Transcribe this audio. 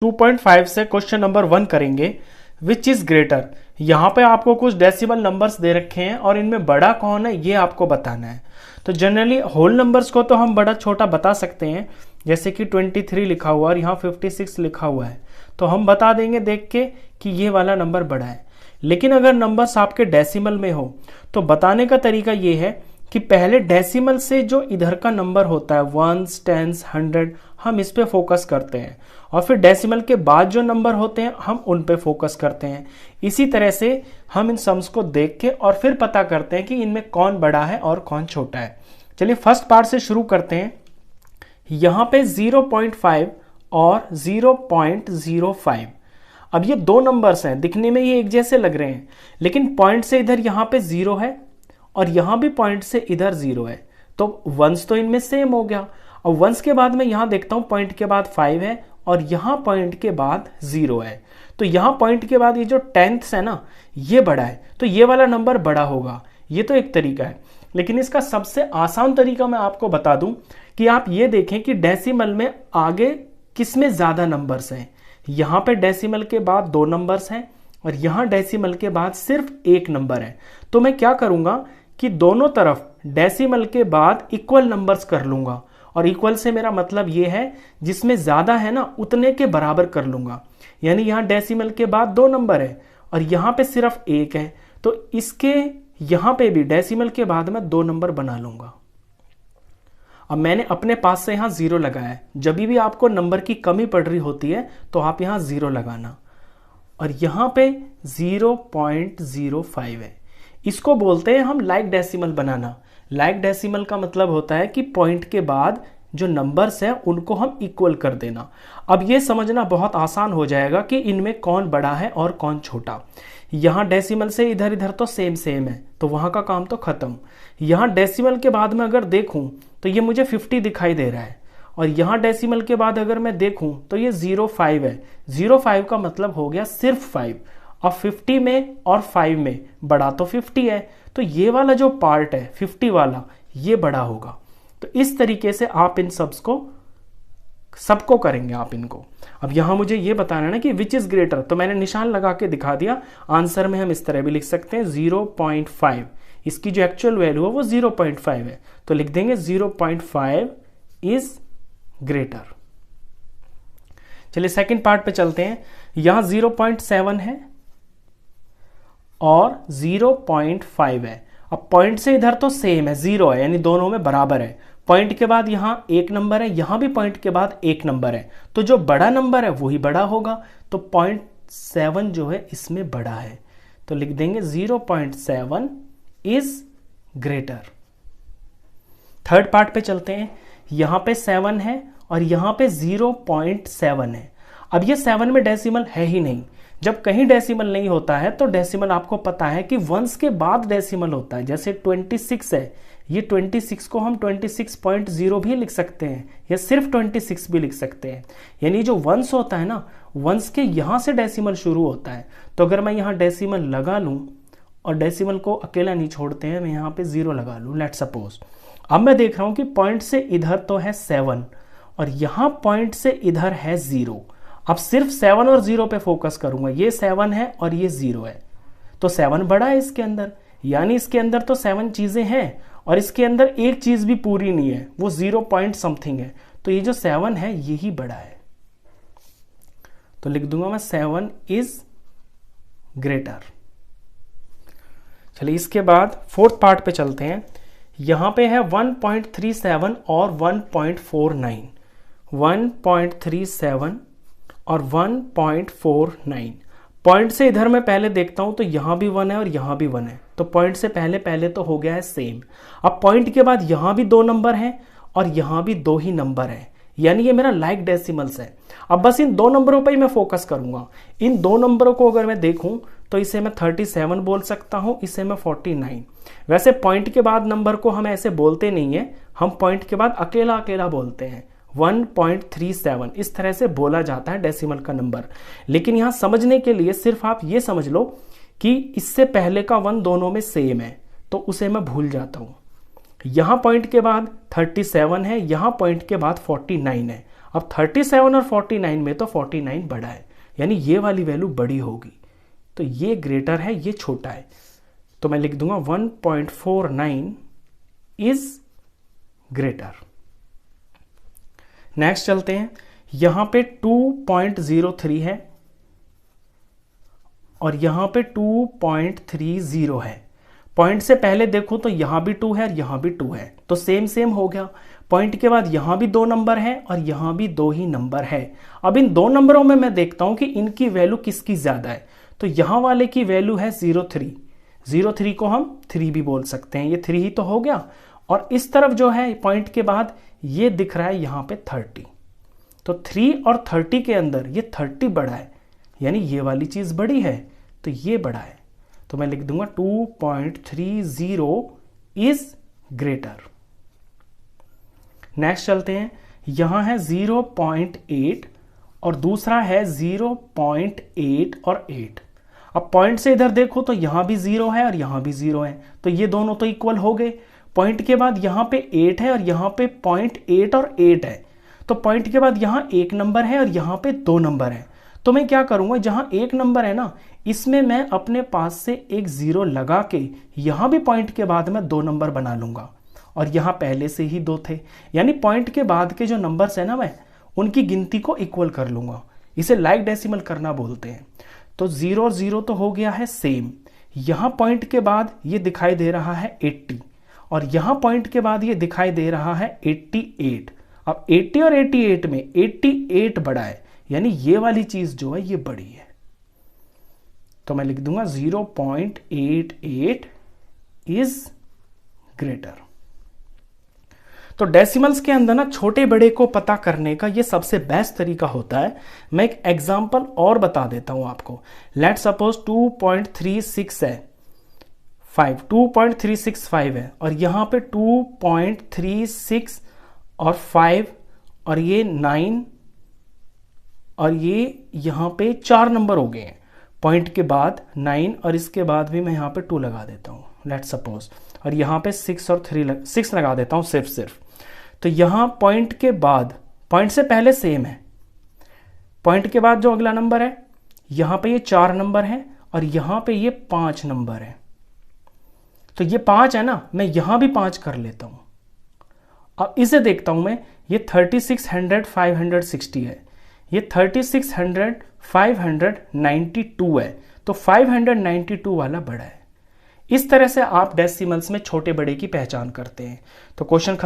2.5 से question number 1 करेंगे। Which is greater. यहाँ पे आपको कुछ डेसिमल नंबर्स दे रखे हैं और इनमें बड़ा कौन है ये आपको बताना है। तो जनरली होल नंबर्स को तो हम बड़ा छोटा बता सकते हैं, जैसे कि 23 लिखा हुआ और यहाँ 56 लिखा हुआ है, तो हम बता देंगे देख के कि ये वाला नंबर बड़ा है। लेकिन अगर नंबर्स आपके डेसिमल में हो तो बताने का तरीका ये है कि पहले डेसिमल से जो इधर का नंबर होता है 1s, 10s, 100, हम इस पे फोकस करते हैं और फिर डेसिमल के बाद जो नंबर होते हैं हम उन पे फोकस करते हैं। इसी तरह से हम इन सम्स को देख के और फिर पता करते हैं कि इनमें कौन बड़ा है और कौन छोटा है। चलिए फर्स्ट पार्ट से शुरू करते हैं। यहाँ पे 0.5 और 0.05। अब ये दो नंबर्स हैं, दिखने में ये एक जैसे लग रहे हैं, लेकिन पॉइंट से इधर यहाँ पे 0 है और यहाँ भी पॉइंट से इधर 0 है, तो वंस तो इनमें सेम हो गया। और वंस के बाद मैं यहाँ देखता हूँ पॉइंट के बाद 5 है और यहाँ पॉइंट के बाद 0 है, तो यहाँ पॉइंट के बाद ये जो 10th है ना ये बड़ा है, तो ये वाला नंबर बड़ा होगा। ये तो एक तरीका है, लेकिन इसका सबसे आसान तरीका मैं आपको बता दूं कि आप ये देखें कि डेसिमल में आगे किसमें ज्यादा नंबर्स हैं। यहाँ पे डेसिमल के बाद 2 नंबर्स हैं और यहाँ डेसिमल के बाद सिर्फ 1 नंबर है। तो मैं क्या करूंगा कि दोनों तरफ डेसिमल के बाद इक्वल नंबर्स कर लूंगा, और इक्वल से मेरा मतलब ये है जिसमें ज्यादा है ना उतने के बराबर कर लूंगा। यानी यहाँ डेसिमल के बाद 2 नंबर है और यहाँ पे सिर्फ 1 है, तो इसके यहाँ पे भी डेसिमल के बाद मैं 2 नंबर बना लूंगा। अब मैंने अपने पास से यहाँ 0 लगाया है। जब भी आपको नंबर की कमी पड़ रही होती है तो आप यहाँ 0 लगाना, और यहाँ पे 0.05 है। इसको बोलते हैं हम लाइक डेसिमल बनाना। लाइक डेसिमल का मतलब होता है कि पॉइंट के बाद जो नंबर्स हैं उनको हम इक्वल कर देना। अब ये समझना बहुत आसान हो जाएगा कि इनमें कौन बड़ा है और कौन छोटा। यहाँ डेसिमल से इधर इधर तो सेम सेम है, तो वहाँ का काम तो खत्म। यहाँ डेसिमल के बाद में अगर देखूँ तो ये मुझे 50 दिखाई दे रहा है, और यहाँ डेसिमल के बाद अगर मैं देखूँ तो ये 0.5 है। 0.5 का मतलब हो गया सिर्फ 5। अब 50 में और 5 में बड़ा तो 50 है, तो ये वाला जो पार्ट है 50 वाला ये बड़ा होगा। तो इस तरीके से आप इन सबको करेंगे आप इनको। अब यहां मुझे ये बताना है ना कि विच इज ग्रेटर, तो मैंने निशान लगा के दिखा दिया। आंसर में हम इस तरह भी लिख सकते हैं 0.5। इसकी जो एक्चुअल वैल्यू है वो 0.5 है, तो लिख देंगे 0.5 इज ग्रेटर। चलिए सेकंड पार्ट पे चलते हैं। यहां 0.7 है और 0.5 है। अब पॉइंट से इधर तो सेम है, 0 है, यानी दोनों में बराबर है। पॉइंट के बाद यहां 1 नंबर है, यहां भी पॉइंट के बाद 1 नंबर है, तो जो बड़ा नंबर है वही बड़ा होगा। तो 0.7 जो है इसमें बड़ा है, तो लिख देंगे 0.7 इज ग्रेटर। थर्ड पार्ट पे चलते हैं। यहां पे 7 है और यहां पे 0.7 है। अब ये 7 में डेसिमल है ही नहीं। जब कहीं डेसिमल नहीं होता है तो डेसिमल आपको पता है कि वंस के बाद डेसिमल होता है। जैसे 26 है, ये 26 को हम 26.0 भी लिख सकते हैं या सिर्फ 26 भी लिख सकते हैं। यानी जो वंस होता है ना, वंस के यहां से डेसिमल शुरू होता है। तो अगर मैं यहां डेसिमल लगा लूं, और डेसिमल को अकेला नहीं छोड़ते हैं, मैं यहां पे 0 लगा लूं, लेट सपोज। अब मैं देख रहा हूं कि पॉइंट से इधर तो है 7 और यहां पॉइंट से इधर है 0। अब सिर्फ 7 और 0 पे फोकस करूंगा। ये 7 है और ये 0 है, तो 7 बड़ा है इसके अंदर, यानी इसके अंदर तो 7 चीजें हैं और इसके अंदर एक चीज भी पूरी नहीं है, वो 0 पॉइंट समथिंग है। तो ये जो 7 है यही बड़ा है, तो लिख दूंगा मैं 7 इज ग्रेटर। चलिए इसके बाद फोर्थ पार्ट पे चलते हैं। यहां पे है 1.37 और 1.49। 1.37 और 1.49। पॉइंट से इधर मैं पहले देखता हूं तो यहां भी 1 है और यहां भी 1 है, तो पॉइंट से पहले तो हो गया है सेम। अब पॉइंट के बाद यहां भी 2 नंबर हैं और यहां भी 2 ही नंबर हैं, यानी ये मेरा लाइक डेसिमल्स है। अब बस इन 2 नंबरों पर ही मैं फोकस करूंगा। इन 2 नंबरों को अगर मैं देखूं तो इसे मैं 37 बोल सकता हूं, इसे मैं 49। वैसे पॉइंट के बाद नंबर को हम ऐसे बोलते नहीं है, हम पॉइंट के बाद अकेला अकेला बोलते हैं। 1.37 इस तरह से बोला जाता है डेसिमल का नंबर। लेकिन यहां समझने के लिए सिर्फ आप ये समझ लो कि इससे पहले का 1 दोनों में सेम है, तो उसे मैं भूल जाता हूं। यहां पॉइंट के बाद 37 है, यहां पॉइंट के बाद 49 है। अब 37 और 49 में तो 49 बड़ा है, यानी ये वाली वैल्यू बड़ी होगी, तो ये ग्रेटर है, ये छोटा है, तो मैं लिख दूंगा 1.49 इज ग्रेटर। नेक्स्ट चलते हैं, यहां पे 2.03 है और यहां पे 2.30 है। पॉइंट से पहले देखो तो यहां भी 2 है और यहां भी 2 है, तो सेम सेम हो गया। पॉइंट के बाद यहां भी 2 नंबर है और यहां भी 2 ही नंबर है। अब इन 2 नंबरों में मैं देखता हूं कि इनकी वैल्यू किसकी ज्यादा है, तो यहां वाले की वैल्यू है 0.3 को हम 3 भी बोल सकते हैं, ये 3 ही तो हो गया। और इस तरफ जो है पॉइंट के बाद ये दिख रहा है यहां पे 30, तो 3 और 30 के अंदर ये 30 बड़ा है, यानी ये वाली चीज बड़ी है, तो ये बड़ा है, तो मैं लिख दूंगा 2.30 इज ग्रेटर। नेक्स्ट चलते हैं, यहां है 0.8 और दूसरा है 0.8 और 8। अब पॉइंट से इधर देखो तो यहां भी 0 है और यहां भी 0 है, तो ये दोनों तो इक्वल हो गए। पॉइंट के बाद यहां पे 8 है और यहां पे 0.8 और 8 है, तो पॉइंट के बाद यहां 1 नंबर है और यहां पे 2 नंबर है, तो मैं क्या करूंगा, जहां 1 नंबर है ना, इसमें मैं अपने पास से एक 0 लगा के यहां भी पॉइंट के बाद में 2 नंबर बना लूंगा, और यहां पहले से ही 2 थे, यानी पॉइंट के बाद के जो नंबर्स है ना, मैं उनकी गिनती को इक्वल कर लूंगा। इसे लाइक डेसिमल करना बोलते हैं। तो 0 और 0 तो हो गया है सेम। यहां पॉइंट के बाद ये दिखाई दे रहा है 80 और यहां पॉइंट के बाद ये दिखाई दे रहा है 88। अब 80 और 88 में 88 बड़ा है, यानी ये वाली चीज जो है ये बड़ी है, तो मैं लिख दूंगा 0.88 इज ग्रेटर। तो डेसिमल्स के अंदर ना छोटे बड़े को पता करने का ये सबसे बेस्ट तरीका होता है। मैं एक एग्जांपल और बता देता हूं आपको। लेट्स सपोज 2.36 है 2.365 है और यहां पे 2.36 और 5 और ये 9 और ये यहां पे 4 नंबर हो गए हैं। पॉइंट के बाद 9 और इसके बाद भी मैं यहां पे 2 लगा देता हूं लेट्स सपोज, और यहां पे 6 और 6 लगा देता हूं सिर्फ। तो यहां पॉइंट के बाद, पॉइंट से पहले सेम है, पॉइंट के बाद जो अगला नंबर है यहां पे ये 4 नंबर है और यहां पे ये 5 नंबर है, तो ये 5 है ना, मैं यहां भी 5 कर लेता हूं। अब इसे देखता हूं मैं, ये 3600 560 है, ये 3600 592 है, तो 592 वाला बड़ा है। इस तरह से आप डेसिमल्स में छोटे बड़े की पहचान करते हैं। तो क्वेश्चन खत्म।